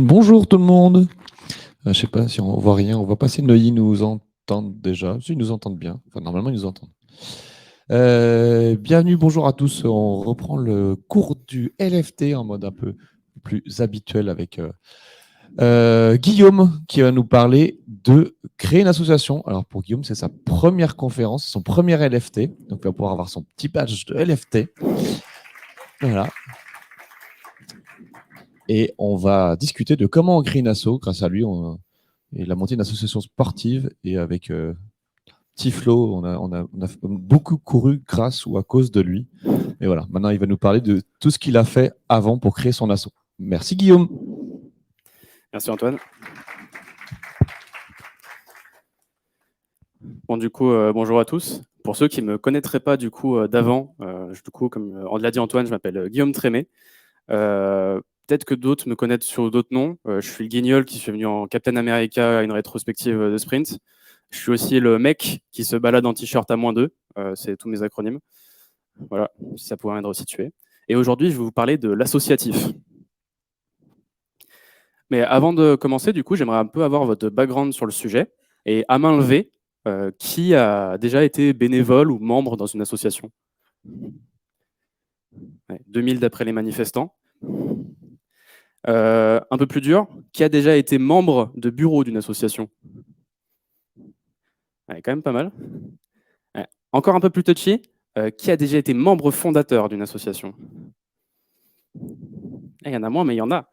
Bonjour tout le monde. Je sais pas si on voit rien, on voit pas si Neuilly nous entendent déjà. Si, ils nous entendent bien. Enfin, normalement, ils nous entendent. Bienvenue, bonjour à tous. On reprend le cours du LFT en mode un peu plus habituel avec Guillaume qui va nous parler de créer une association. Alors pour Guillaume, c'est sa première conférence, son premier LFT. Donc il va pouvoir avoir son petit badge de LFT. Voilà. Et on va discuter de comment on crée une asso. Grâce à lui, il a monté une association sportive et avec petit Flo, on a beaucoup couru grâce ou à cause de lui. Et voilà, maintenant il va nous parler de tout ce qu'il a fait avant pour créer son asso. Merci Guillaume. Merci Antoine. Bon, du coup, bonjour à tous. Pour ceux qui ne me connaîtraient pas du coup d'avant, comme on l'a dit Antoine, je m'appelle Guillaume Trémé. Peut-être que d'autres me connaissent sur d'autres noms. Je suis le guignol qui suis venu en Captain America à une rétrospective de sprint. Je suis aussi le mec qui se balade en t-shirt à -2. C'est tous mes acronymes. Voilà, si ça pouvait être resitué. Et aujourd'hui, je vais vous parler de l'associatif. Mais avant de commencer, du coup, j'aimerais un peu avoir votre background sur le sujet. Et à main levée, qui a déjà été bénévole ou membre dans une association? 2000 d'après les manifestants. Un peu plus dur, qui a déjà été membre de bureau d'une association? Ouais, quand même pas mal. Ouais. Encore un peu plus touchy, qui a déjà été membre fondateur d'une association? Il y en a moins, mais il y en a.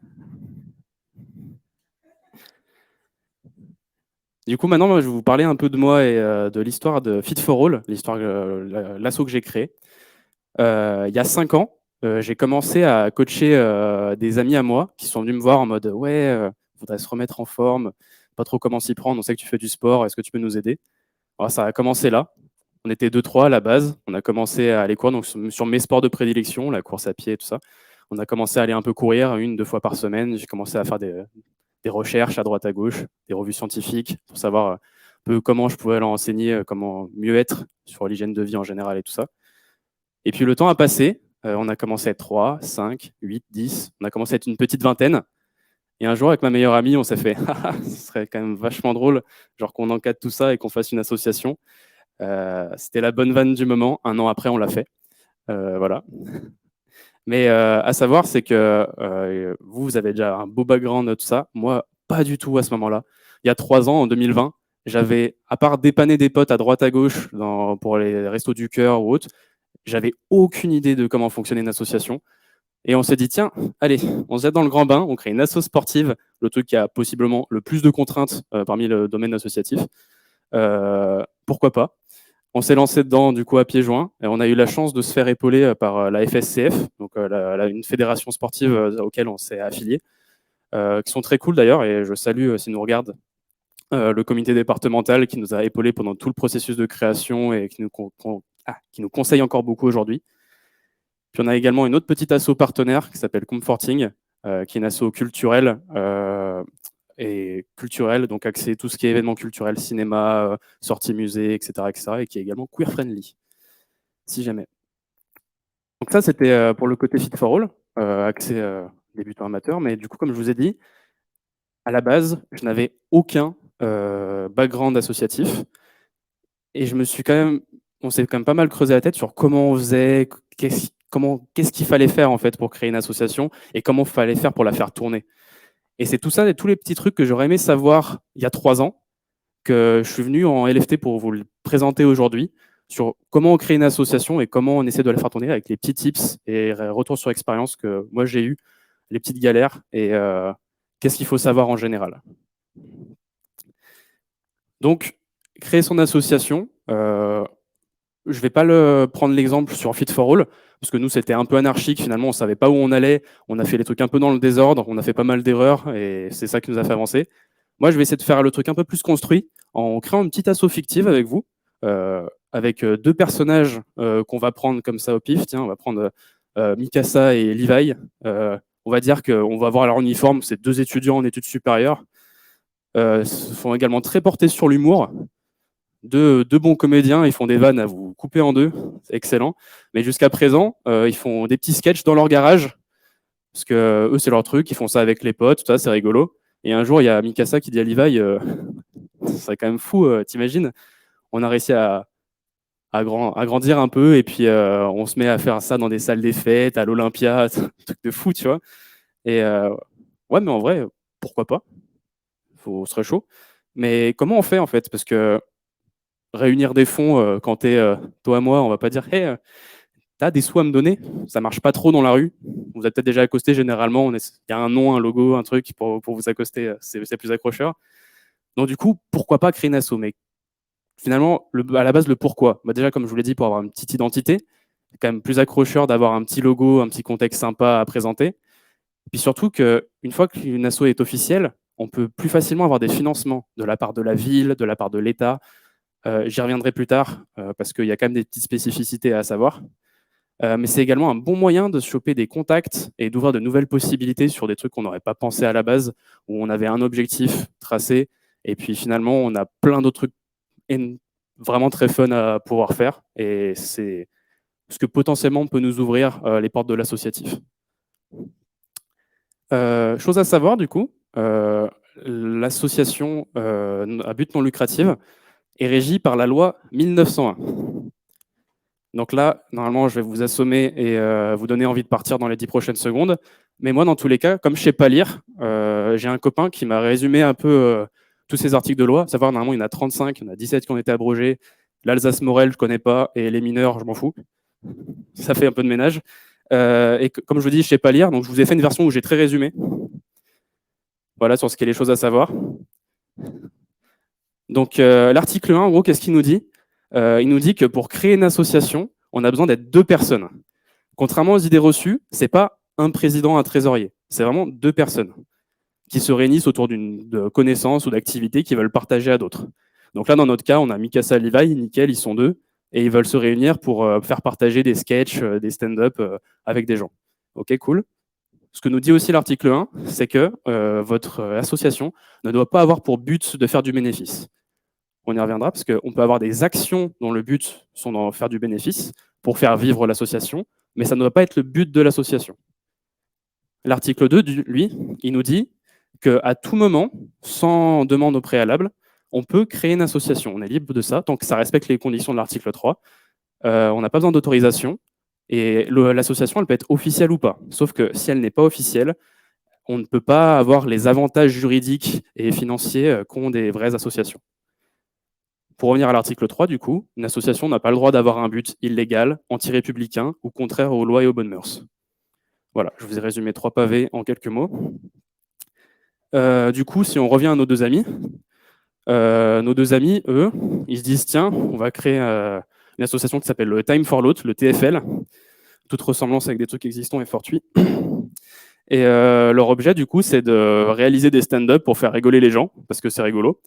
Du coup, maintenant, moi, je vais vous parler un peu de moi et de l'histoire de Fit for All, l'asso que j'ai créé. Il y a 5 ans, j'ai commencé à coacher des amis à moi qui sont venus me voir en mode « Ouais, il faudrait se remettre en forme, pas trop comment s'y prendre, on sait que tu fais du sport, est-ce que tu peux nous aider ?» Alors, ça a commencé là. On était 2-3 à la base. On a commencé à aller courir donc, sur mes sports de prédilection, la course à pied et tout ça. On a commencé à aller un peu courir 1-2 fois par semaine. J'ai commencé à faire des recherches à droite à gauche, des revues scientifiques pour savoir un peu comment je pouvais leur enseigner, comment mieux être sur l'hygiène de vie en général et tout ça. Et puis le temps a passé, on a commencé à être 3, 5, 8, 10, on a commencé à être une petite vingtaine. Et un jour, avec ma meilleure amie, on s'est fait « ce serait quand même vachement drôle, genre qu'on encadre tout ça et qu'on fasse une association ». C'était la bonne vanne du moment. 1 an après, on l'a fait. Voilà. Mais à savoir, c'est que vous avez déjà un beau background, tout ça. Moi, pas du tout à ce moment-là. Il y a 3 ans, en 2020, j'avais, à part dépanner des potes à droite à gauche pour les restos du cœur ou autres, j'avais aucune idée de comment fonctionnait une association. Et on s'est dit, tiens, allez, on se jette dans le grand bain, on crée une asso sportive, le truc qui a possiblement le plus de contraintes parmi le domaine associatif. Pourquoi pas? On s'est lancé dedans du coup à pieds joints et on a eu la chance de se faire épauler par la FSCF, donc une fédération sportive auquel on s'est affilié, qui sont très cool d'ailleurs, et je salue s'ils nous regardent le comité départemental qui nous a épaulés pendant tout le processus de création et qui nous conseille encore beaucoup aujourd'hui. Puis on a également une autre petite asso partenaire qui s'appelle Comforting, qui est une asso culturelle donc axée tout ce qui est événements culturels, cinéma, sorties musées, etc., et qui est également queer friendly, si jamais. Donc ça, c'était pour le côté Fit for All, axé débutant amateur. Mais du coup, comme je vous ai dit, à la base, je n'avais aucun background associatif. Et on s'est quand même pas mal creusé la tête sur comment on faisait, qu'est-ce qu'il fallait faire en fait pour créer une association et comment il fallait faire pour la faire tourner. Et c'est tout ça, tous les petits trucs que j'aurais aimé savoir il y a 3 ans, que je suis venu en LFT pour vous le présenter aujourd'hui, sur comment on crée une association et comment on essaie de la faire tourner avec les petits tips et retours sur expérience que moi j'ai eu, les petites galères et qu'est-ce qu'il faut savoir en général. Donc, créer son association, je ne vais pas prendre l'exemple sur Fit for All, parce que nous, c'était un peu anarchique. Finalement, on ne savait pas où on allait. On a fait les trucs un peu dans le désordre. On a fait pas mal d'erreurs et c'est ça qui nous a fait avancer. Moi, je vais essayer de faire le truc un peu plus construit en créant une petite asso fictive avec vous, avec 2 personnages qu'on va prendre comme ça au pif. Tiens, on va prendre Mikasa et Levi. On va dire qu'on va voir leur uniforme. C'est 2 étudiants en études supérieures. Sont également très portés sur l'humour. 2 bons comédiens, ils font des vannes à vous couper en 2, c'est excellent. Mais jusqu'à présent, ils font des petits sketchs dans leur garage Parce que eux, c'est leur truc, ils font ça avec les potes, tout ça, c'est rigolo. Et un jour, il y a Mikasa qui dit à Levi, c'est quand même fou, t'imagines, on a réussi à grandir un peu, et puis on se met à faire ça dans des salles des fêtes, à l'Olympia, un truc de fou, tu vois. Et ouais, mais en vrai, pourquoi pas? Faut serait chaud. Mais comment on fait en fait? Parce que réunir des fonds, quand t'es toi et moi, on va pas dire, hey, t'as des sous à me donner? Ça marche pas trop dans la rue. Vous êtes peut-être déjà accosté généralement. Il y a un nom, un logo, un truc pour vous accoster, c'est plus accrocheur. Donc du coup, pourquoi pas créer une asso? Mais finalement, à la base, le pourquoi. Bah, déjà, comme je vous l'ai dit, pour avoir une petite identité, c'est quand même plus accrocheur d'avoir un petit logo, un petit contexte sympa à présenter. Puis surtout qu'une fois qu'une asso est officielle, on peut plus facilement avoir des financements de la part de la ville, de la part de l'État. J'y reviendrai plus tard parce qu'il y a quand même des petites spécificités à savoir. Mais c'est également un bon moyen de se choper des contacts et d'ouvrir de nouvelles possibilités sur des trucs qu'on n'aurait pas pensé à la base, où on avait un objectif tracé, et puis finalement, on a plein d'autres trucs vraiment très fun à pouvoir faire. Et c'est ce que potentiellement peut nous ouvrir les portes de l'associatif. Chose à savoir, du coup, l'association à but non lucratif est régie par la loi 1901. Donc là, normalement, je vais vous assommer et vous donner envie de partir dans les 10 prochaines secondes. Mais moi, dans tous les cas, comme je ne sais pas lire, j'ai un copain qui m'a résumé un peu tous ces articles de loi. À savoir, normalement, il y en a 35, il y en a 17 qui ont été abrogés. L'Alsace-Morel, je ne connais pas, et les mineurs, je m'en fous. Ça fait un peu de ménage. Et comme je vous dis, je ne sais pas lire, donc je vous ai fait une version où j'ai très résumé. Voilà, sur ce qu'il y a les choses à savoir. Donc l'article 1, en gros, qu'est-ce qu'il nous dit? Il nous dit que pour créer une association, on a besoin d'être 2 personnes. Contrairement aux idées reçues, ce n'est pas un président, un trésorier. C'est vraiment 2 personnes qui se réunissent autour d'une connaissance ou d'activité qu'ils veulent partager à d'autres. Donc là, dans notre cas, on a Mikasa et Levi, nickel, ils sont 2, et ils veulent se réunir pour faire partager des sketchs, des stand-up avec des gens. Ok, cool. Ce que nous dit aussi l'article 1, c'est que votre association ne doit pas avoir pour but de faire du bénéfice. On y reviendra parce qu'on peut avoir des actions dont le but sont d'en faire du bénéfice pour faire vivre l'association, mais ça ne doit pas être le but de l'association. L'article 2, lui, il nous dit qu'à tout moment, sans demande au préalable, on peut créer une association. On est libre de ça, tant que ça respecte les conditions de l'article 3. On n'a pas besoin d'autorisation, et l'association, elle peut être officielle ou pas. Sauf que si elle n'est pas officielle, on ne peut pas avoir les avantages juridiques et financiers qu'ont des vraies associations. Pour revenir à l'article 3, du coup, une association n'a pas le droit d'avoir un but illégal, anti-républicain ou contraire aux lois et aux bonnes mœurs. Voilà, je vous ai résumé 3 pavés en quelques mots. Du coup, si on revient à nos 2 amis, eux, ils se disent tiens, on va créer une association qui s'appelle le Time for Lot, le TFL. Toute ressemblance avec des trucs existants est fortuite. Et leur objet, du coup, c'est de réaliser des stand-up pour faire rigoler les gens, parce que c'est rigolo.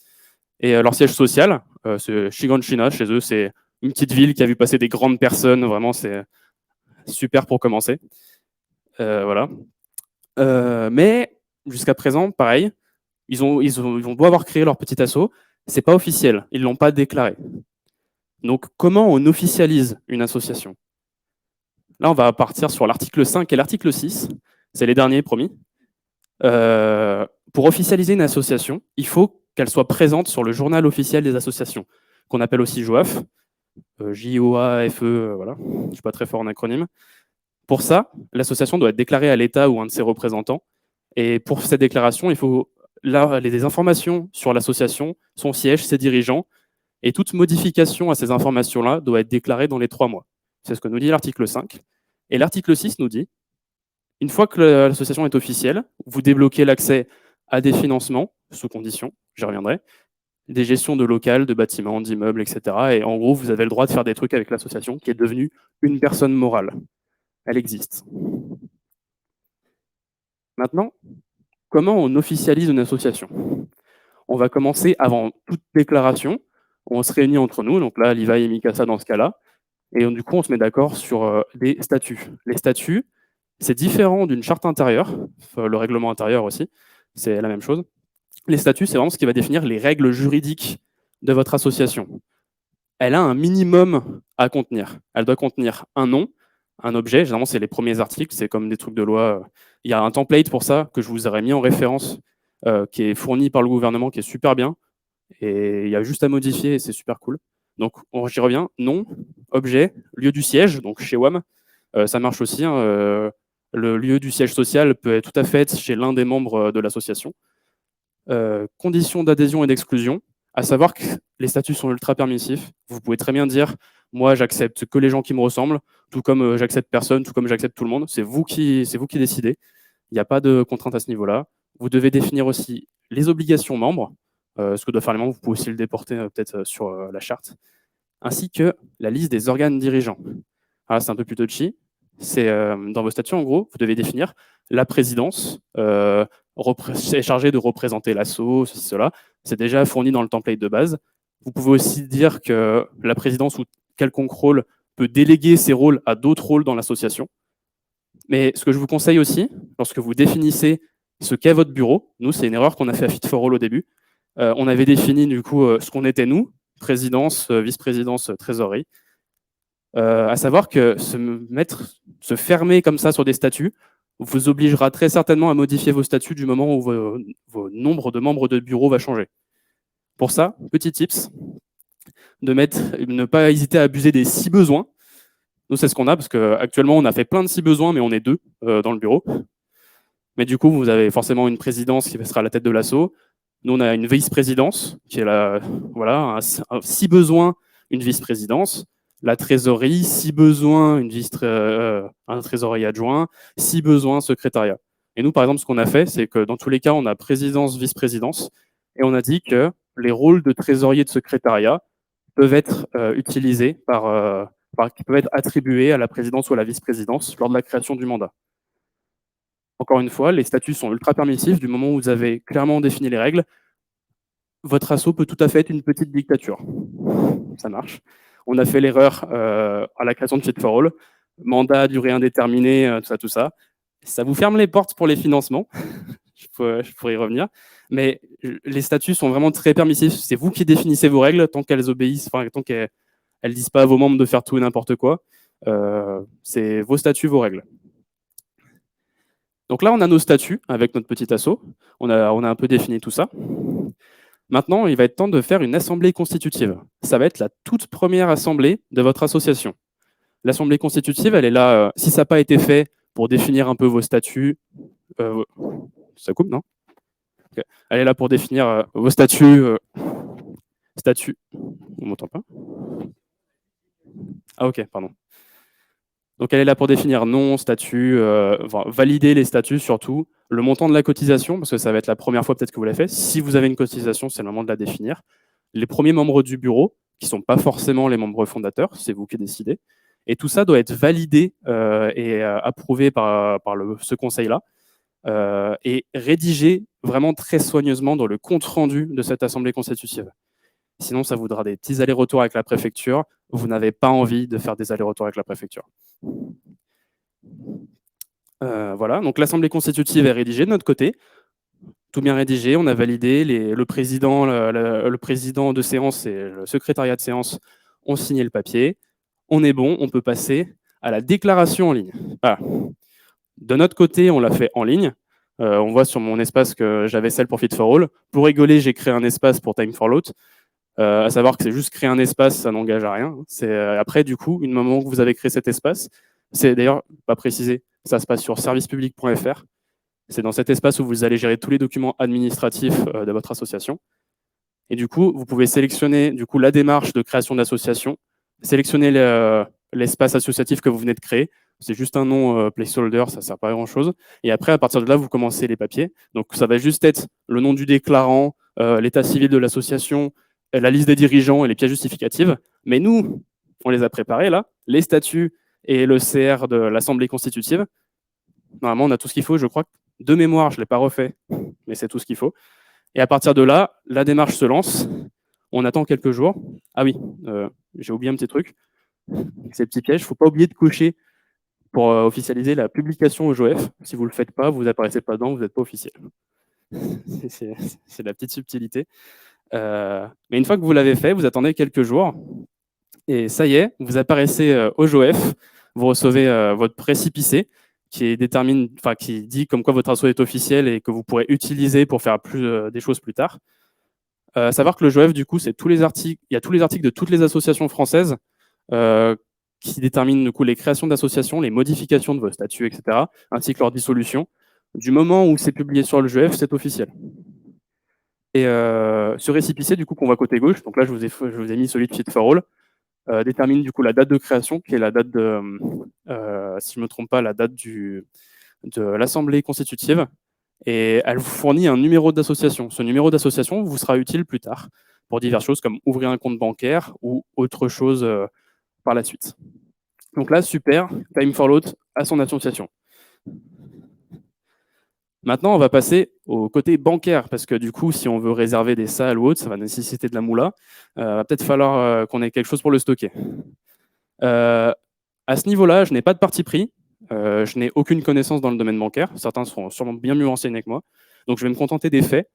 Et leur siège social, c'est Shiganshina, chez eux, c'est une petite ville qui a vu passer des grandes personnes, vraiment, c'est super pour commencer. Voilà. Mais jusqu'à présent, pareil, ils vont beau avoir créé leur petit asso, c'est pas officiel, ils l'ont pas déclaré. Donc, comment on officialise une association? Là, on va partir sur l'article 5 et l'article 6, c'est les derniers, promis. Pour officialiser une association, il faut qu'elle soit présente sur le journal officiel des associations, qu'on appelle aussi JOAF, J-O-A-F-E, voilà, je ne suis pas très fort en acronyme. Pour ça, l'association doit être déclarée à l'État ou un de ses représentants. Et pour cette déclaration, il faut des informations sur l'association, son siège, ses dirigeants, et toute modification à ces informations-là doit être déclarée dans les 3 mois. C'est ce que nous dit l'article 5. Et l'article 6 nous dit, une fois que l'association est officielle, vous débloquez l'accès à des financements, sous condition, j'y reviendrai, des gestions de locales, de bâtiments, d'immeubles, etc. Et en gros, vous avez le droit de faire des trucs avec l'association qui est devenue une personne morale. Elle existe. Maintenant, comment on officialise une association? On va commencer avant toute déclaration. On se réunit entre nous, donc là, Levi et Mikasa dans ce cas-là, et du coup, on se met d'accord sur des statuts. Les statuts, c'est différent d'une charte intérieure, le règlement intérieur aussi, c'est la même chose. Les statuts, c'est vraiment ce qui va définir les règles juridiques de votre association. Elle a un minimum à contenir. Elle doit contenir un nom, un objet. Généralement, c'est les premiers articles, c'est comme des trucs de loi. Il y a un template pour ça que je vous aurais mis en référence, qui est fourni par le gouvernement, qui est super bien. Et il y a juste à modifier et c'est super cool. Donc, j'y reviens. Nom, objet, lieu du siège, donc chez WAM. Ça marche aussi, hein, le lieu du siège social peut être tout à fait chez l'un des membres de l'association. Conditions d'adhésion et d'exclusion, à savoir que les statuts sont ultra permissifs. Vous pouvez très bien dire, moi j'accepte que les gens qui me ressemblent, tout comme j'accepte personne, tout comme j'accepte tout le monde. C'est vous qui décidez. Il n'y a pas de contrainte à ce niveau-là. Vous devez définir aussi les obligations membres, ce que doivent faire les membres, vous pouvez aussi le déporter peut-être sur la charte, ainsi que la liste des organes dirigeants. Ah, c'est un peu plus touchy. C'est dans vos statuts, en gros, vous devez définir la présidence, est chargée de représenter l'asso, ceci, cela. C'est déjà fourni dans le template de base. Vous pouvez aussi dire que la présidence ou quelconque rôle peut déléguer ses rôles à d'autres rôles dans l'association. Mais ce que je vous conseille aussi, lorsque vous définissez ce qu'est votre bureau, nous, c'est une erreur qu'on a fait à Fit for All au début. On avait défini du coup ce qu'on était nous, présidence, vice-présidence, trésorerie. À savoir que se fermer comme ça sur des statuts vous obligera très certainement à modifier vos statuts du moment où vos nombres de membres de bureau va changer. Pour ça, petit tips, ne pas hésiter à abuser des si besoins. Nous, c'est ce qu'on a, parce qu'actuellement, on a fait plein de si besoins, mais on est 2 dans le bureau. Mais du coup, vous avez forcément une présidence qui sera à la tête de l'asso. Nous, on a une vice-présidence, qui est voilà, si besoin, une vice-présidence. La trésorerie, si besoin, un trésorier adjoint, si besoin, secrétariat. Et nous, par exemple, ce qu'on a fait, c'est que dans tous les cas, on a présidence, vice-présidence, et on a dit que les rôles de trésorier de secrétariat peuvent être utilisés qui peuvent être attribués à la présidence ou à la vice-présidence lors de la création du mandat. Encore une fois, les statuts sont ultra permissifs. Du moment où vous avez clairement défini les règles, votre asso peut tout à fait être une petite dictature. Ça marche. On a fait l'erreur à la création de Fit for All, mandat à durée indéterminée, tout ça. Ça vous ferme les portes pour les financements. je pourrais y revenir. Mais les statuts sont vraiment très permissifs. C'est vous qui définissez vos règles tant qu'elles obéissent, tant qu'elles ne disent pas à vos membres de faire tout et n'importe quoi. C'est vos statuts, vos règles. Donc là, on a nos statuts avec notre petit asso. On a un peu défini tout ça. Maintenant, il va être temps de faire une assemblée constitutive. Ça va être la toute première assemblée de votre association. L'assemblée constitutive, elle est là, si ça n'a pas été fait, pour définir un peu vos statuts. Ça coupe, non? Okay. Elle est là pour définir vos statuts. Statuts. On m'entend pas? Ah ok, pardon. Donc elle est là pour définir nom, statut, valider les statuts surtout, le montant de la cotisation, parce que ça va être la première fois peut-être que vous l'avez fait. Si vous avez une cotisation, c'est le moment de la définir. Les premiers membres du bureau, qui ne sont pas forcément les membres fondateurs, c'est vous qui décidez. Et tout ça doit être validé et approuvé par ce conseil-là et rédigé vraiment très soigneusement dans le compte-rendu de cette assemblée constitutive. Sinon, ça vous donnera des petits allers-retours avec la préfecture. Vous n'avez pas envie de faire des allers-retours avec la préfecture. Voilà, donc l'assemblée constitutive est rédigée de notre côté. Tout bien rédigé, on a validé. Le président de séance et le secrétariat de séance ont signé le papier. On est bon, on peut passer à la déclaration en ligne. Voilà. De notre côté, on l'a fait en ligne. On voit sur mon espace que j'avais celle pour Fit for All. Pour rigoler, j'ai créé un espace pour Time for Lot. À savoir que c'est juste créer un espace, ça n'engage à rien. Après, du coup, une moment que vous avez créé cet espace, c'est d'ailleurs pas précisé, ça se passe sur servicepublic.fr. C'est dans cet espace où vous allez gérer tous les documents administratifs de votre association. Et du coup, vous pouvez sélectionner la démarche de création d'association, sélectionner l'espace associatif que vous venez de créer. C'est juste un nom placeholder, ça ne sert pas à grand-chose. Et après, à partir de là, vous commencez les papiers. Donc, ça va juste être le nom du déclarant, l'état civil de l'association, la liste des dirigeants et les pièces justificatives. Mais nous, on les a préparés là, les statuts et le CR de l'Assemblée constitutive. Normalement, on a tout ce qu'il faut. Je crois que de mémoire, je ne l'ai pas refait, mais c'est tout ce qu'il faut. Et à partir de là, la démarche se lance. On attend quelques jours. Ah oui, j'ai oublié un petit truc. C'est le petit piège. Il ne faut pas oublier de cocher pour officialiser la publication au JOF. Si vous ne le faites pas, vous n'apparaissez pas dedans, vous n'êtes pas officiel. C'est la petite subtilité. Mais une fois que vous l'avez fait, vous attendez quelques jours. Et ça y est, vous apparaissez au JOF. vous recevez votre récépissé qui dit comme quoi votre asso est officiel et que vous pourrez utiliser pour faire des choses plus tard. Savoir que le JOEF, du coup, il y a tous les articles de toutes les associations françaises qui déterminent du coup, les créations d'associations, les modifications de vos statuts, etc., ainsi que leur dissolution. Du moment où c'est publié sur le JOEF, c'est officiel. Et ce récépissé, du coup, qu'on voit côté gauche, donc là, je vous ai mis celui de Fit for All, détermine du coup la date de création, qui est la date de, si je ne me trompe pas, la date de l'Assemblée constitutive. Et elle vous fournit un numéro d'association. Ce numéro d'association vous sera utile plus tard pour diverses choses comme ouvrir un compte bancaire ou autre chose par la suite. Donc là, super, Time for Lot à son association. Maintenant, on va passer au côté bancaire, parce que du coup, si on veut réserver des salles ou autre, ça va nécessiter de la moula. Va peut-être falloir qu'on ait quelque chose pour le stocker. À ce niveau-là, je n'ai pas de parti pris. Je n'ai aucune connaissance dans le domaine bancaire. Certains seront sûrement bien mieux renseignés que moi. Donc, je vais me contenter des faits.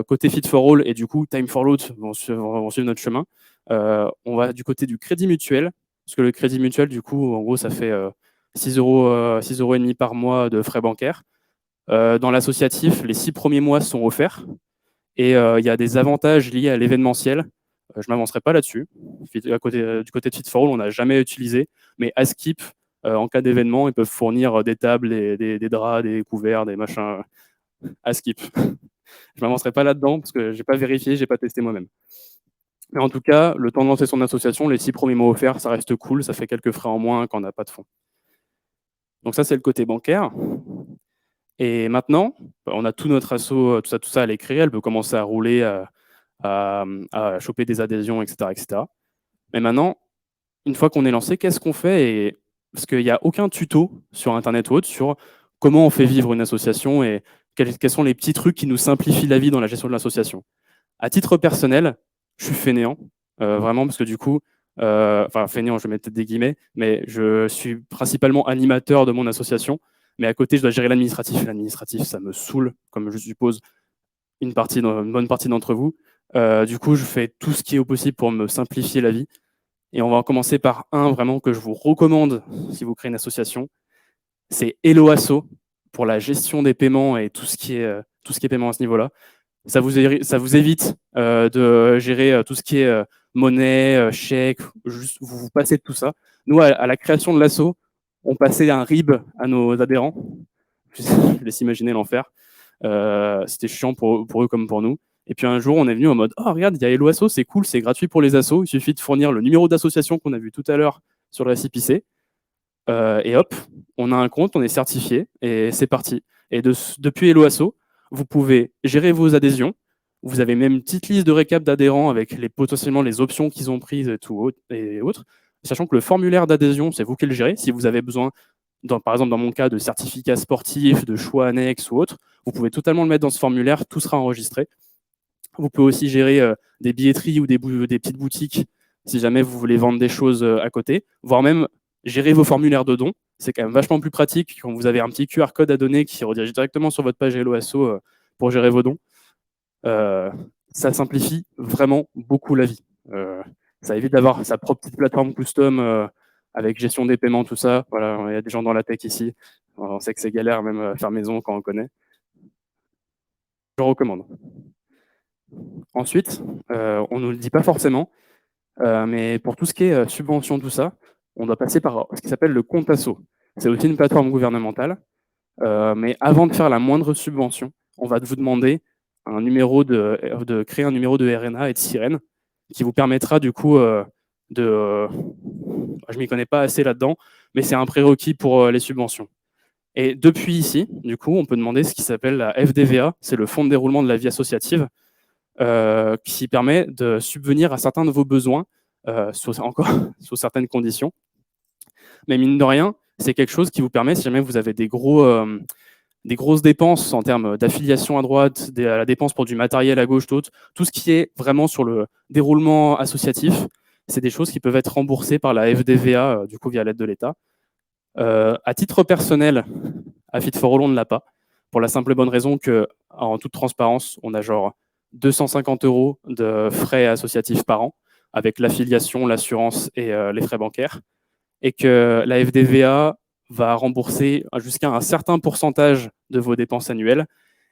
Côté Fit for All et du coup Time for Load vont suivre notre chemin. On va du côté du crédit mutuel, parce que le crédit mutuel, du coup, en gros, ça fait 6 euros et demi par mois de frais bancaires. Dans l'associatif, les 6 premiers mois sont offerts et il y a des avantages liés à l'événementiel. Je ne m'avancerai pas là-dessus. Du côté de Fit for All, on n'a jamais utilisé, mais à Skip, en cas d'événement, ils peuvent fournir des tables, des draps, des couverts, des machins à Skip. Je ne m'avancerai pas là-dedans parce que je n'ai pas vérifié, je n'ai pas testé moi-même. Mais en tout cas, le temps de lancer son association, les 6 premiers mois offerts, ça reste cool, ça fait quelques frais en moins quand on n'a pas de fonds. Donc ça, c'est le côté bancaire. Et maintenant, on a tout notre asso, tout ça à l'écrit, elle peut commencer à rouler, à choper des adhésions, etc., etc. Mais maintenant, une fois qu'on est lancé, qu'est-ce qu'on fait Parce qu'il n'y a aucun tuto sur Internet ou autre sur comment on fait vivre une association et quels sont les petits trucs qui nous simplifient la vie dans la gestion de l'association. À titre personnel, je suis fainéant, vraiment, parce que du coup, fainéant, je vais mettre des guillemets, mais je suis principalement animateur de mon association, mais à côté, je dois gérer l'administratif. L'administratif, ça me saoule, comme je suppose une bonne partie d'entre vous. Du coup, je fais tout ce qui est possible pour me simplifier la vie. Et on va en commencer par un vraiment que je vous recommande si vous créez une association. C'est Helloasso pour la gestion des paiements et tout ce qui est paiement à ce niveau-là. Ça vous évite de gérer tout ce qui est monnaie, chèque, juste vous passez de tout ça. Nous, à la création de l'asso, on passait un RIB à nos adhérents. Je laisse imaginer l'enfer. C'était chiant pour eux comme pour nous. Et puis un jour, on est venu en mode « Oh, regarde, il y a Helloasso, c'est cool, c'est gratuit pour les assos. Il suffit de fournir le numéro d'association qu'on a vu tout à l'heure sur le récépissé. Et hop, on a un compte, on est certifié et c'est parti. Et depuis Helloasso, vous pouvez gérer vos adhésions. Vous avez même une petite liste de récap d'adhérents avec potentiellement les options qu'ils ont prises et autres. Sachant que le formulaire d'adhésion, c'est vous qui le gérez. Si vous avez besoin, par exemple dans mon cas, de certificats sportifs, de choix annexes ou autres, vous pouvez totalement le mettre dans ce formulaire, tout sera enregistré. Vous pouvez aussi gérer des billetteries ou des petites boutiques si jamais vous voulez vendre des choses à côté, voire même gérer vos formulaires de dons. C'est quand même vachement plus pratique quand vous avez un petit QR code à donner qui redirige directement sur votre page Helloasso pour gérer vos dons. Ça simplifie vraiment beaucoup la vie. Ça évite d'avoir sa propre petite plateforme custom avec gestion des paiements, tout ça. Voilà, il y a des gens dans la tech ici. On sait que c'est galère même faire maison quand on connaît. Je recommande. Ensuite, on ne nous le dit pas forcément, mais pour tout ce qui est subvention, tout ça, on doit passer par ce qui s'appelle le compte asso. C'est aussi une plateforme gouvernementale, mais avant de faire la moindre subvention, on va vous demander de créer un numéro de RNA et de sirène qui vous permettra du coup je ne m'y connais pas assez là-dedans, mais c'est un prérequis pour les subventions. Et depuis ici, du coup, on peut demander ce qui s'appelle la FDVA, c'est le Fonds de déroulement de la vie associative, qui permet de subvenir à certains de vos besoins, sous certaines conditions. Mais mine de rien, c'est quelque chose qui vous permet, si jamais vous avez des grosses dépenses en termes d'affiliation à droite, à la dépense pour du matériel à gauche, tout ce qui est vraiment sur le déroulement associatif, c'est des choses qui peuvent être remboursées par la FDVA, du coup via l'aide de l'État. À titre personnel, à Fit for All, on ne l'a pas, pour la simple et bonne raison que, en toute transparence, on a genre 250 € de frais associatifs par an, avec l'affiliation, l'assurance et les frais bancaires. et que la FDVA va rembourser jusqu'à un certain pourcentage de vos dépenses annuelles,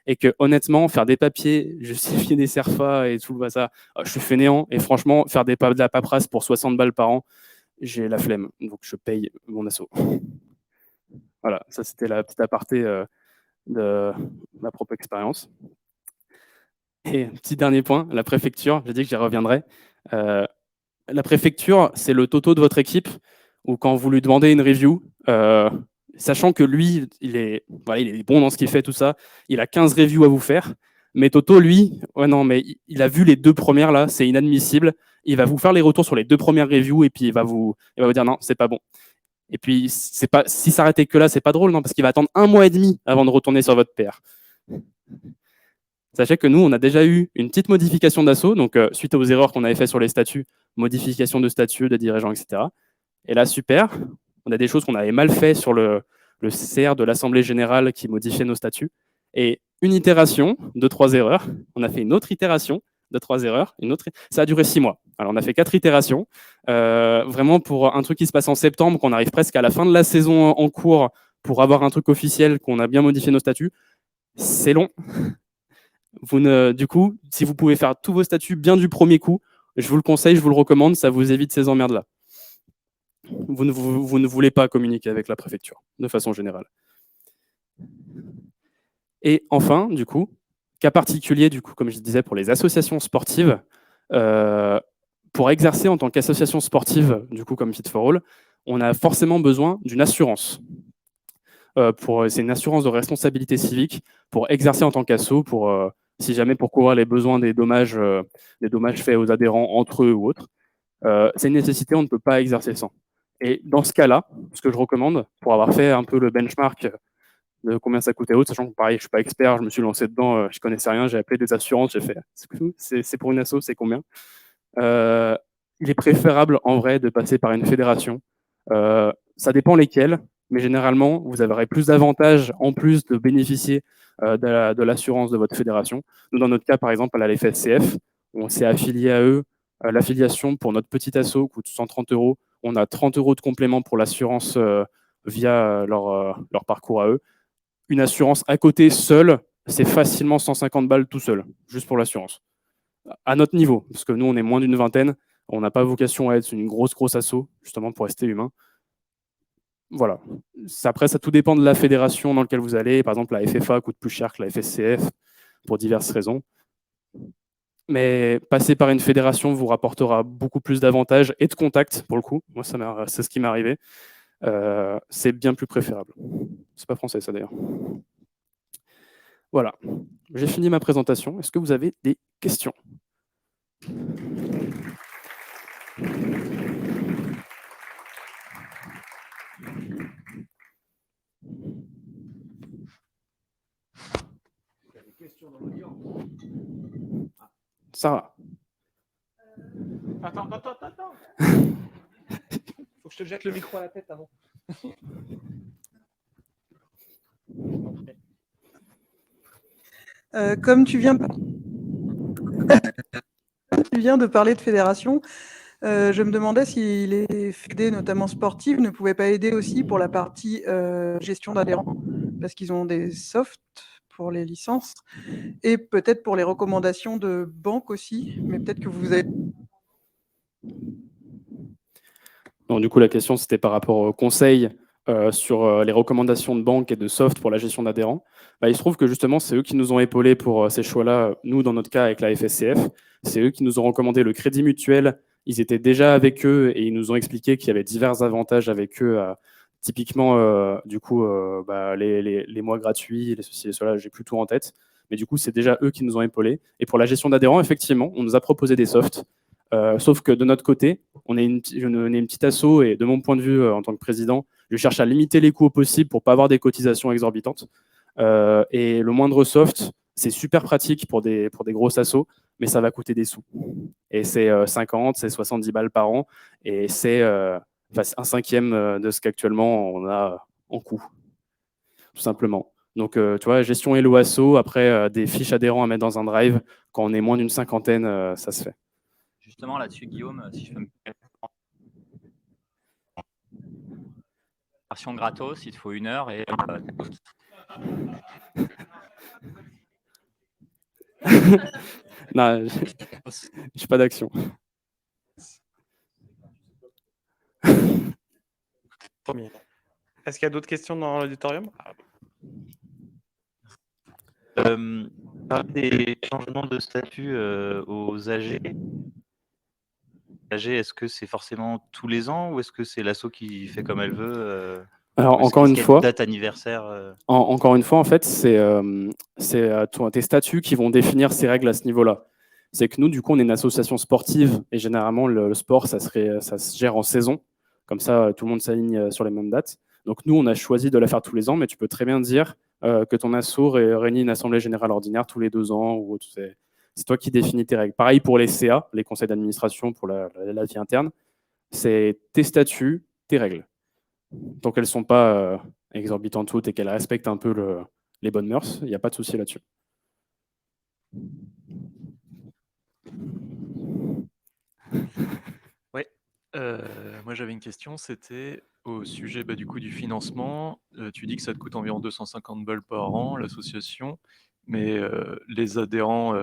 et que honnêtement, faire des papiers, justifier des CERFA et tout ça, je suis fainéant, et franchement, faire de la paperasse pour 60 balles par an, j'ai la flemme, donc je paye mon asso. Voilà, ça c'était la petite aparté de ma propre expérience. Et petit dernier point, la préfecture, j'ai dit que j'y reviendrai. La préfecture, c'est le toto de votre équipe, où quand vous lui demandez une review, sachant que lui, il est bon dans ce qu'il fait, tout ça, il a 15 reviews à vous faire, mais Toto, lui, ouais, non, mais il a vu les 2 premières, là, c'est inadmissible, il va vous faire les retours sur les 2 premières reviews, et puis il va vous dire non, c'est pas bon. Et puis, si s'arrêtait que là, c'est pas drôle, non, parce qu'il va attendre 1 mois et demi avant de retourner sur votre PR. Sachez que nous, on a déjà eu une petite modification d'assaut, donc suite aux erreurs qu'on avait fait sur les statuts, modification de statut, de dirigeants, etc. Et là, super, on a des choses qu'on avait mal fait sur le CR de l'Assemblée Générale qui modifiait nos statuts. Et une itération de 3 erreurs, on a fait une autre itération de 3 erreurs, ça a duré 6 mois. Alors on a fait 4 itérations, vraiment pour un truc qui se passe en septembre, qu'on arrive presque à la fin de la saison en cours pour avoir un truc officiel, qu'on a bien modifié nos statuts. C'est long. Du coup, si vous pouvez faire tous vos statuts bien du premier coup, je vous le conseille, je vous le recommande, ça vous évite ces emmerdes-là. Vous ne voulez pas communiquer avec la préfecture, de façon générale. Et enfin, du coup, cas particulier, du coup, comme je disais, pour les associations sportives, pour exercer en tant qu'association sportive, du coup, comme Fit for All, on a forcément besoin d'une assurance. C'est une assurance de responsabilité civique pour exercer en tant qu'asso, si jamais pour couvrir les besoins des dommages faits aux adhérents entre eux ou autres. C'est une nécessité, on ne peut pas exercer sans. Et dans ce cas-là, ce que je recommande, pour avoir fait un peu le benchmark de combien ça coûtait autre, sachant que pareil, je suis pas expert, je me suis lancé dedans, je connaissais rien, j'ai appelé des assurances, j'ai fait, c'est pour une asso, c'est combien? Il est préférable en vrai de passer par une fédération. Ça dépend lesquelles, mais généralement, vous aurez plus d'avantages en plus de bénéficier de l'assurance de votre fédération. Nous, dans notre cas, par exemple, à la FSCF, on s'est affilié à eux. L'affiliation pour notre petit asso coûte 130 €. On a 30 € de complément pour l'assurance via leur parcours à eux. Une assurance à côté seule, c'est facilement 150 balles tout seul, juste pour l'assurance. À notre niveau, parce que nous, on est moins d'une vingtaine, on n'a pas vocation à être une grosse asso, justement pour rester humain. Voilà. Après, ça tout dépend de la fédération dans laquelle vous allez. Par exemple, la FFA coûte plus cher que la FSCF pour diverses raisons. Mais passer par une fédération vous rapportera beaucoup plus d'avantages et de contacts, pour le coup. Moi, c'est ce qui m'est arrivé. C'est bien plus préférable. C'est pas français, ça, d'ailleurs. Voilà. J'ai fini ma présentation. Est-ce que vous avez des questions ? Sarah. Attends. Faut que je te jette le micro à la tête avant. Comme tu viens de parler de fédération, je me demandais si les fédés, notamment sportives, ne pouvaient pas aider aussi pour la partie gestion d'adhérents, parce qu'ils ont des softs pour les licences, et peut-être pour les recommandations de banques aussi, mais peut-être que vous avez... Non, du coup, la question, c'était par rapport au conseil sur les recommandations de banque et de soft pour la gestion d'adhérents. Il se trouve que justement, c'est eux qui nous ont épaulés pour ces choix-là. Nous, dans notre cas, avec la FSCF, c'est eux qui nous ont recommandé le crédit mutuel. Ils étaient déjà avec eux et ils nous ont expliqué qu'il y avait divers avantages avec eux. Typiquement, du coup, les mois gratuits, les ceci et cela, j'ai plus tout en tête. Mais du coup, c'est déjà eux qui nous ont épaulés. Et pour la gestion d'adhérents, effectivement, on nous a proposé des softs. Sauf que de notre côté, on est une petite asso et de mon point de vue en tant que président, je cherche à limiter les coûts au possible pour ne pas avoir des cotisations exorbitantes. Et le moindre soft, c'est super pratique pour des grosses assos, mais ça va coûter des sous. Et c'est 50, c'est 70 balles par an, et c'est un cinquième de ce qu'actuellement on a en coût, tout simplement. Donc, tu vois, gestion Hello Asso, après des fiches adhérents à mettre dans un drive, quand on est moins d'une cinquantaine, ça se fait. Justement, là-dessus, Guillaume, si je peux me permettre. version gratos, il te faut 1 heure et Non, j'ai pas d'action. Premier. Est-ce qu'il y a d'autres questions dans l'auditorium? Des changements de statut aux AG. AG, est-ce que c'est forcément tous les ans ou est-ce que c'est l'asso qui fait comme elle veut Alors, encore une fois, date anniversaire encore une fois, en fait, c'est tes statuts qui vont définir ces règles à ce niveau-là. C'est que nous, du coup, on est une association sportive et généralement, le sport, ça se gère en saison. Comme ça, tout le monde s'aligne sur les mêmes dates. Donc, nous, on a choisi de la faire tous les ans, mais tu peux très bien dire que ton asso réunit une assemblée générale ordinaire tous les 2 ans. Ou c'est toi qui définis tes règles. Pareil pour les CA, les conseils d'administration pour la vie interne. C'est tes statuts, tes règles. Tant qu'elles ne sont pas exorbitantes toutes et qu'elles respectent un peu les bonnes mœurs, il n'y a pas de souci là-dessus. Oui, moi j'avais une question, c'était au sujet du coup du financement. Tu dis que ça te coûte environ 250 balles par an, l'association, mais les adhérents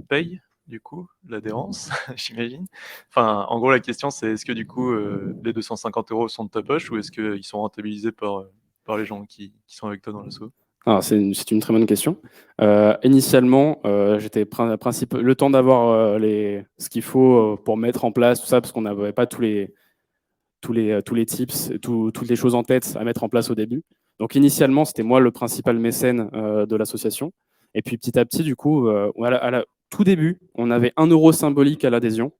payent du coup l'adhérence, j'imagine. Enfin, en gros, la question c'est est-ce que du coup les 250 € sont de ta poche ou est-ce qu'ils sont rentabilisés par les gens qui sont avec toi dans l'asso? C'est une très bonne question. Initialement, j'étais le temps d'avoir ce qu'il faut pour mettre en place tout ça, parce qu'on n'avait pas tous les tips, toutes les choses en tête à mettre en place au début. Donc initialement, c'était moi le principal mécène de l'association. Et puis petit à petit, du coup, tout début, on avait 1 € symbolique à l'adhésion.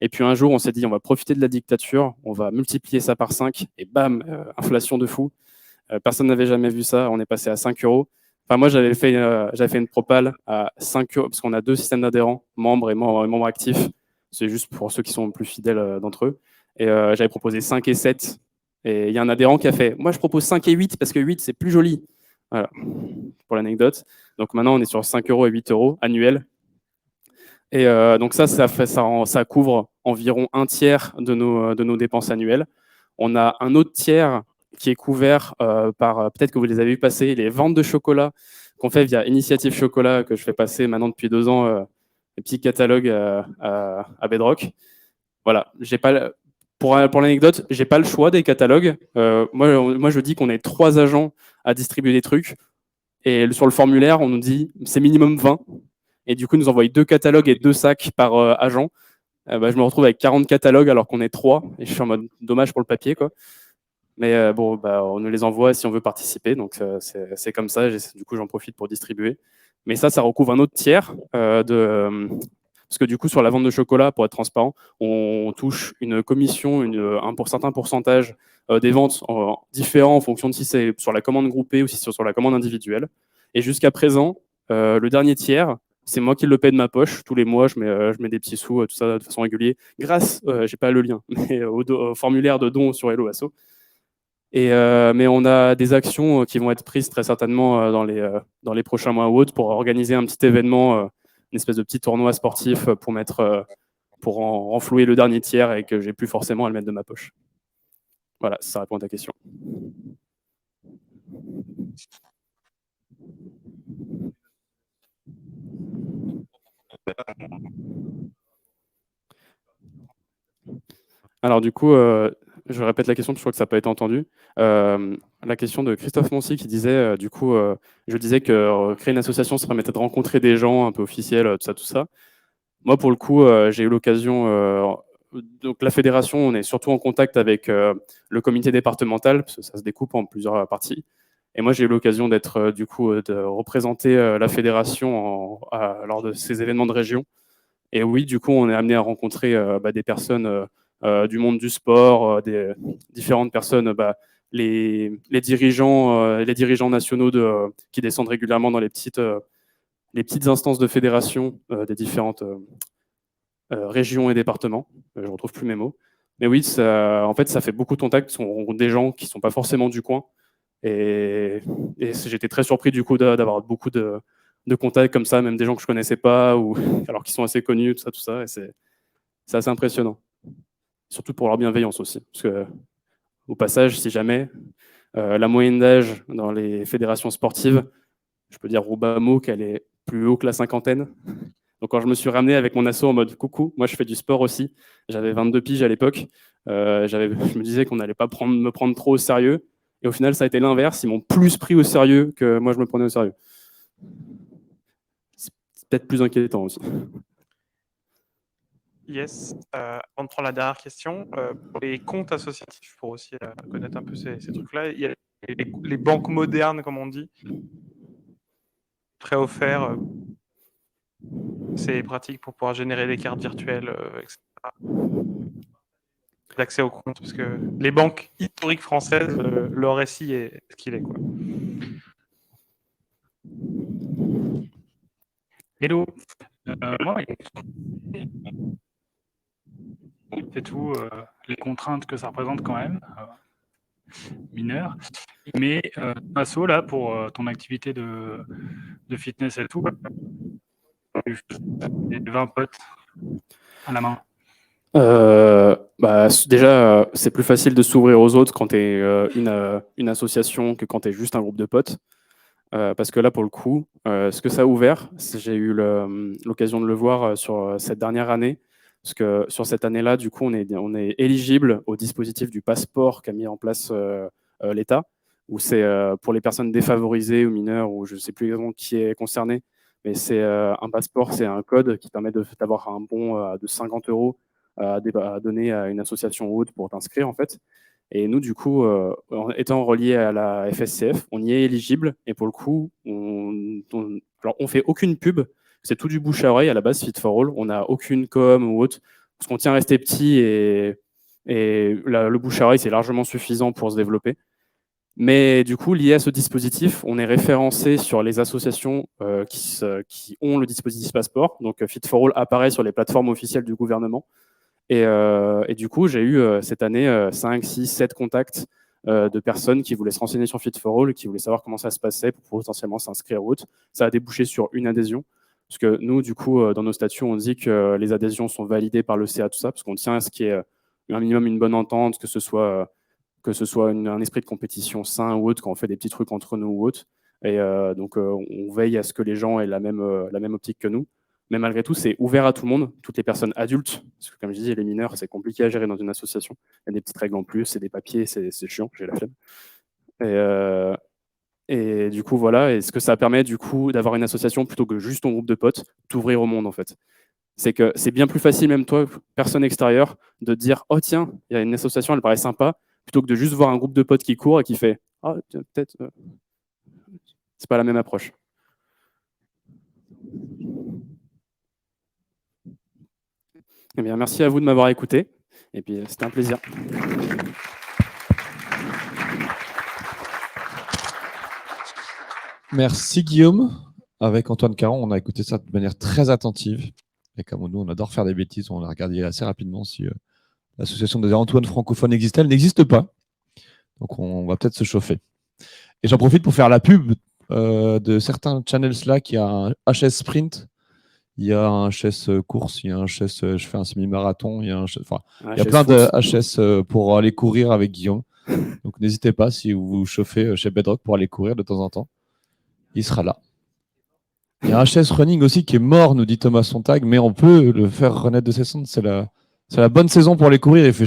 Et puis un jour, on s'est dit, on va profiter de la dictature, on va multiplier ça par 5, et bam, inflation de fou. Personne n'avait jamais vu ça, on est passé à 5 €. Enfin, moi, j'avais fait une propale à 5 €, parce qu'on a 2 systèmes d'adhérents, membres et membres actifs. C'est juste pour ceux qui sont plus fidèles d'entre eux. Et j'avais proposé 5 et 7. Et il y a un adhérent qui a fait « Moi, je propose 5 et 8 parce que 8, c'est plus joli. » Voilà, pour l'anecdote. Donc maintenant, on est sur 5 € et 8 € annuels. Et donc ça couvre environ 1/3 de nos dépenses annuelles. On a un autre tiers qui est couvert par, peut-être que vous les avez vu passer, les ventes de chocolat qu'on fait via Initiative Chocolat, que je fais passer maintenant depuis 2 ans, les petits catalogues à Bedrock. Voilà, pour l'anecdote, j'ai pas le choix des catalogues. Moi, je dis qu'on est 3 agents à distribuer des trucs. Et sur le formulaire, on nous dit c'est minimum 20. Et du coup, ils nous envoient 2 catalogues et 2 sacs par agent. Je me retrouve avec 40 catalogues alors qu'on est 3. Et je suis en mode dommage pour le papier, quoi. Mais on nous les envoie si on veut participer. Donc, c'est comme ça. Du coup, j'en profite pour distribuer. Mais ça recouvre un autre tiers parce que du coup, sur la vente de chocolat, pour être transparent, on touche une commission, un certain pourcentage des ventes différents en fonction de si c'est sur la commande groupée ou si c'est sur la commande individuelle. Et jusqu'à présent, le dernier tiers, c'est moi qui le paie de ma poche. Tous les mois, je mets des petits sous, tout ça de façon régulière, grâce, j'ai pas le lien, mais au formulaire de dons sur Hello Asso. Mais on a des actions qui vont être prises très certainement dans les prochains mois ou autres pour organiser un petit événement, une espèce de petit tournoi sportif pour renflouer le dernier tiers et que j'ai plus forcément à le mettre de ma poche. Voilà, ça répond à ta question. Alors du coup, je répète la question, parce que je crois que ça n'a pas été entendu. La question de Christophe Moncy qui disait, je disais que créer une association, ça permettait de rencontrer des gens un peu officiels, tout ça. Moi, pour le coup, j'ai eu l'occasion. Donc la fédération, on est surtout en contact avec le comité départemental, parce que ça se découpe en plusieurs parties. Et moi, j'ai eu l'occasion de représenter la fédération lors de ces événements de région. Et oui, du coup, on est amené à rencontrer des personnes du monde du sport, des différentes personnes, les dirigeants nationaux qui descendent régulièrement dans les petites instances de fédération des différentes régions et départements. Je ne retrouve plus mes mots. Mais oui, en fait, ça fait beaucoup de contacts. On rencontre des gens qui ne sont pas forcément du coin. Et j'étais très surpris du coup d'avoir beaucoup de contacts comme ça, même des gens que je ne connaissais pas, alors qu'ils sont assez connus, tout ça. Et c'est assez impressionnant. Surtout pour leur bienveillance aussi. Parce que, au passage, si jamais, La moyenne d'âge dans les fédérations sportives, je peux dire au bas mot qu'elle est plus haut que la cinquantaine. Donc quand je me suis ramené avec mon asso en mode coucou, moi je fais du sport aussi, j'avais 22 piges à l'époque, je me disais qu'on n'allait pas me prendre trop au sérieux, et au final ça a été l'inverse, ils m'ont plus pris au sérieux que moi je me prenais au sérieux. C'est peut-être plus inquiétant aussi. Yes. On prend la dernière question. Pour les comptes associatifs, pour aussi connaître un peu ces trucs-là, il y a les banques modernes, comme on dit, préofferts. C'est pratique pour pouvoir générer des cartes virtuelles, etc. L'accès aux comptes, parce que les banques historiques françaises, leur récit est ce qu'il est, quoi. Hello. Moi, c'est tout, les contraintes que ça représente quand même, mineures. Mais asso, là, pour ton activité de fitness et tout, 20 potes à la main. Déjà, c'est plus facile de s'ouvrir aux autres quand tu es une association que quand tu es juste un groupe de potes. Parce que là, pour le coup, ce que ça a ouvert, j'ai eu l'occasion de le voir sur cette dernière année. Parce que sur cette année-là, du coup, on est éligible au dispositif du passeport qu'a mis en place l'État, où c'est pour les personnes défavorisées ou mineures, ou je ne sais plus exactement qui est concerné, mais c'est un passeport, c'est un code qui permet d'avoir un bon de 50 € à donner à une association ou autre pour t'inscrire, en fait. Et nous, du coup, en étant reliés à la FSCF, on y est éligible. Et pour le coup, on fait aucune pub. C'est tout du bouche à oreille à la base, Fit for All. On n'a aucune com ou autre. Parce qu'on tient à rester petit et le bouche à oreille, c'est largement suffisant pour se développer. Mais du coup, lié à ce dispositif, on est référencé sur les associations qui ont le dispositif passeport. Donc, Fit for All apparaît sur les plateformes officielles du gouvernement. Et du coup, j'ai eu cette année 5, 6, 7 contacts de personnes qui voulaient se renseigner sur Fit for All, qui voulaient savoir comment ça se passait pour potentiellement s'inscrire ou autre. Ça a débouché sur une adhésion. Parce que nous, du coup, dans nos statuts, on dit que les adhésions sont validées par le CA, tout ça, parce qu'on tient à ce qu'il y ait un minimum une bonne entente, que ce soit un esprit de compétition sain ou autre, quand on fait des petits trucs entre nous ou autre. Et donc, on veille à ce que les gens aient la même optique que nous. Mais malgré tout, c'est ouvert à tout le monde, toutes les personnes adultes. Parce que comme je disais, les mineurs, c'est compliqué à gérer dans une association. Il y a des petites règles en plus, c'est des papiers, c'est chiant, j'ai la flemme. Et du coup, voilà. Et ce que ça permet, du coup, d'avoir une association plutôt que juste ton groupe de potes, t'ouvrir au monde, en fait. C'est que c'est bien plus facile, même toi, personne extérieure, de te dire « Oh tiens, il y a une association, elle paraît sympa », plutôt que de juste voir un groupe de potes qui court et qui fait « Ah, peut-être... c'est pas la même approche ». Eh bien, merci à vous de m'avoir écouté. Et puis, c'était un plaisir. Merci Guillaume. Avec Antoine Caron, on a écouté ça de manière très attentive. Et comme nous, on adore faire des bêtises, on a regardé assez rapidement si l'association des Antoine francophones existait. Elle n'existe pas. Donc, on va peut-être se chauffer. Et j'en profite pour faire la pub de certains channels Slack. Il y a un HS Sprint, il y a un HS course, il y a un HS je fais un semi-marathon, il y a il y a plein de HS pour aller courir avec Guillaume. Donc n'hésitez pas si vous vous chauffez chez Bedrock pour aller courir de temps en temps. Il sera là. Il y a un HS running aussi qui est mort, nous dit Thomas Sontag, mais on peut le faire renaître de ses cendres. C'est la bonne saison pour aller courir. Il fait